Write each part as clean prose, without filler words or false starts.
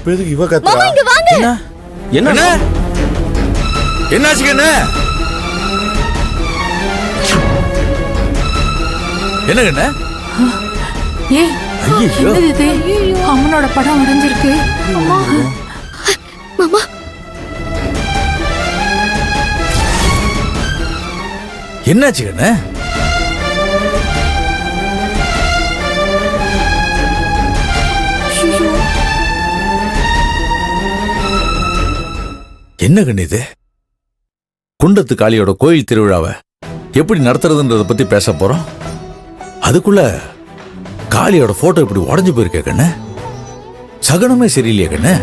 இப்ப எதுக்கு இவ கத்துறா? மாமா இங்க வாங்க. என்ன என்ன என்னாச்சு கண்ணு? என்ன கண்ணு? ஏய் ஐயோ என்னது இது? அம்மனோட படம் உடைஞ்சிருக்கு. அம்மா மாமா என்னாச்சு கண்ணு? என்ன கண்ணு இது? குண்டத்து காளியோட கோயில் திருவிழாவை எப்படி நடத்துறதுன்றத பத்தி பேச போறோம். அதுக்குள்ள காளியோட போட்டோ இப்படி உடஞ்சு போயிருக்க கண்ணு. சகனமே சரியில்லையே கண்ணு.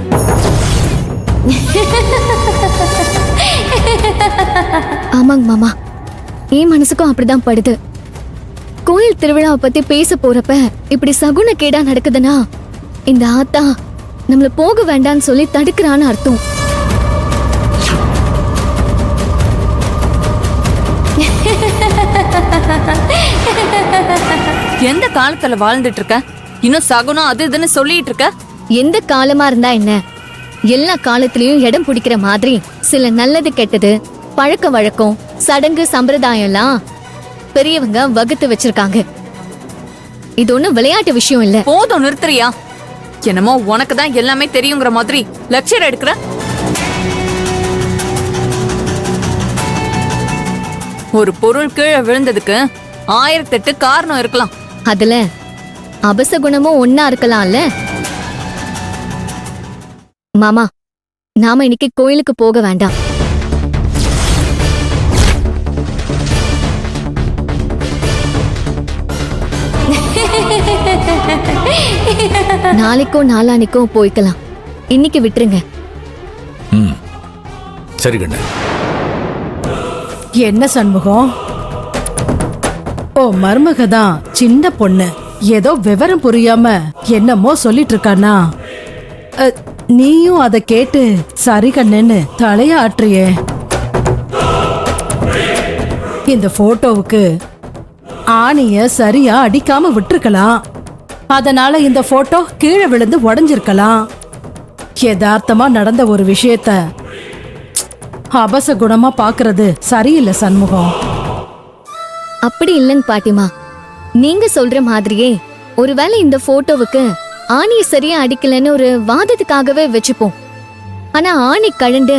ஆமாங்க மாமா, என் மனசுக்கும் அப்படிதான் படுது. கோயில் திருவிழாவை பத்தி பேச போறப்ப இப்படி சகுன கேடா நடக்குதுன்னா இந்த ஆத்தா நம்மள போக வேண்டாம்னு சொல்லி தடுக்கிறான்னு அர்த்தம். எந்த காலத்துல வாழ்ந்துட்டு இருக்க? இன்னும் சகுனம் அது இதுன்னு சொல்லிட்டு இருக்க? எந்த காலமா இருந்தா என்ன, எல்லா காலத்திலயும் இடம் பிடிக்கிற மாதிரி சில நல்லது கெட்டது பழக்க வழக்கம் சடங்கு சம்பிரதாயம் எல்லாம் பெரியவங்க வகுத்து வச்சிருக்காங்க. இது ஒண்ணும் விளையாட்டு விஷயம் இல்ல. போதும் நிறுத்துறியா? என்னமோ உனக்கு தான் எல்லாமே தெரியுங்கிற மாதிரி லெக்சர் எடுக்கிற. ஒரு பொருள் கீழே விழுந்ததுக்கு 1008 காரணம் இருக்கலாம். அதுல அபசகுணமும் ஒன்னா இருக்கலாம்ல. மாமா, நாம இன்னைக்கு கோயிலுக்கு போக வேண்டாம். நாளைக்கோ நாளானிக்கோ போய்க்கலாம். இன்னைக்கு விட்டுருங்க. சரி கண்ணு. என்ன சண்முகம், ஓ மருமக தான் சின்ன பொண்ணு, ஏதோ விவரம் புரியாம என்னமோ சொல்லிட்டு இருக்கானா, நீயும் அதை கேட்டு சரி கண்ணுன்னு தலைய ஆட்டுறியே. இந்த போட்டோவுக்கு ஆணிய சரியா அடிக்காம விட்டுருக்கலாம். அதனால இந்த போட்டோ கீழே விழுந்து உடைஞ்சிருக்கலாம். யதார்த்தமா நடந்த ஒரு விஷயத்த அபசகுணமா பாக்குறது சரியில்லை சண்முகம். அப்படி இல்லைங்க பாட்டிமா, நீங்க சொல்ற மாதிரியே ஒருவேளை இந்த போட்டோவுக்கு ஆணியை சரியா அடிக்கலன்னு ஒரு வாதத்துக்காகவே வச்சுப்போம். ஆனா ஆணி கழண்டு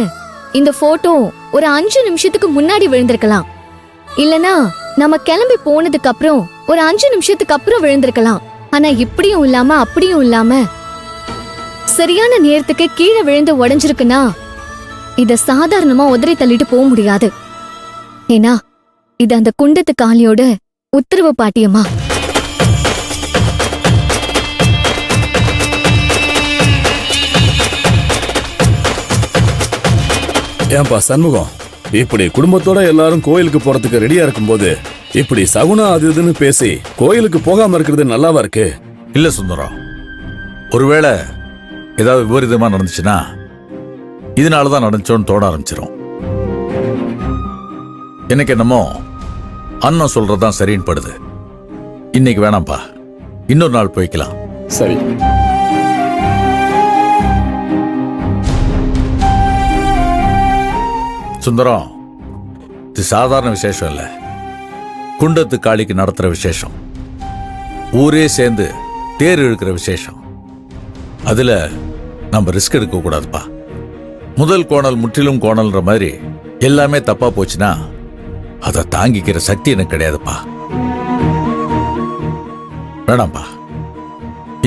இந்த போட்டோ ஒரு 5 நிமிஷத்துக்கு முன்னாடி விழுந்திருக்கலாம். இல்லனா நம்ம கிளம்பி போனதுக்கு அப்புறம் ஒரு 5 நிமிஷத்துக்கு அப்புறம் விழுந்திருக்கலாம். ஆனா இப்படியும் இல்லாம அப்படியும் இல்லாம சரியான நேரத்துக்கு கீழே விழுந்து உடைஞ்சிருக்குன்னா இத சாதாரணமா உதறி தள்ளிட்டு போக முடியாது. ஏன்னா இது அந்த குண்டத்து காளியோட உத்தரவு பாட்டியம்மா. ஏன்பா சண்முகம், இப்படி குடும்பத்தோட எல்லாரும் கோயிலுக்கு போறதுக்கு ரெடியா இருக்கும்போது இப்படி சகுனா அது இதுன்னு பேசி கோயிலுக்கு போகாம இருக்கிறது நல்லாவா இருக்கு? இல்ல சுந்தரம், ஒருவேளை ஏதாவது விபரீதமா நடந்துச்சுன்னா இதனாலதான் நடந்துச்சோன்னு தோண ஆரம்பிச்சிடும். எனக்கு என்னமோ அண்ணன் சொல்றதுதான் சரின்னு படுது. இன்னைக்கு வேணாம்ப்பா, இன்னொரு நாள் போய்க்கலாம். சரி. சுந்தரம், இது சாதாரண விசேஷம் இல்ல, குண்டத்து காளிக்கு நடத்துற விசேஷம். ஊரே சேர்ந்து தேர் இழுக்கிற விசேஷம். அதுல நம்ம ரிஸ்க் எடுக்க கூடாதுப்பா. முதல் கோணல் முற்றிலும் கோணல்ன்ற மாதிரி எல்லாமே தப்பா போச்சுன்னா அதை தாங்கிக்கிற சக்தி எனக்கு கிடையாதுப்பா. வேணாம்ப்பா,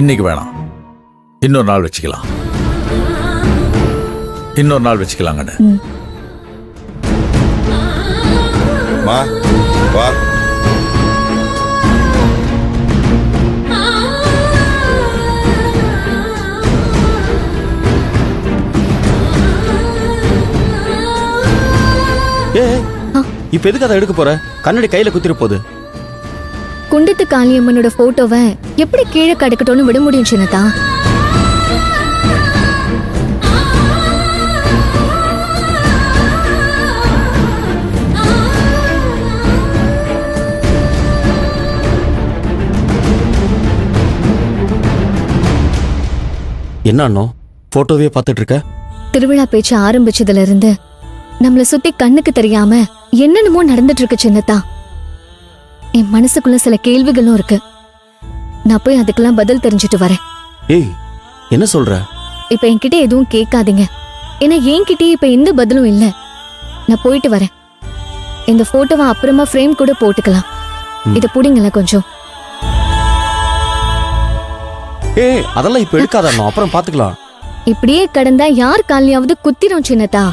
இன்னைக்கு வேணாம், இன்னொரு நாள் வச்சுக்கலாம். இன்னொரு நாள் வச்சுக்கலாங்கன்னு. மா வா. இப்ப எதுக்கு அதை எடுக்க போற? கண்ணாடி கையில குத்திர போகுது. குண்டத்து காளியம்மனோட போட்டோவை எப்படி கீழே கடக்கட்டும்னு விட முடியும் சின்னதா? என்ன அண்ணோ, போட்டோவே பார்த்துட்டு இருக்க? திருவிழா பேச்சு ஆரம்பிச்சதுல இருந்து நம்மள சுத்தி கண்ணுக்கு தெரியாம என்னென்னமோ நடந்துட்டு இருக்கு சின்னத்தா. என் மனசுக்குள்ள சில கேள்விகளும் இருக்கு. நான் போய் அதுக்கெல்லாம் பதில் தெரிஞ்சுட்டு வரேன். ஏய், என்ன சொல்ற? இப்ப என்கிட்ட எதுவும் கேட்காதீங்க. ஏன்னா என்கிட்டயே இப்ப எந்த பதிலும் இல்ல. நான் போயிட்டு வரேன். இந்த போட்டோவை அப்புறமா ஃப்ரேம் கூட போட்டுக்கலாம். இத புடிங்களா கொஞ்சம். ஏய், அதெல்லாம் இப்ப எடுக்காத, அப்புறம் பாத்துக்கலாம். இப்படியே கடந்தா யார் காலையாவது குத்திரும் சின்னதா.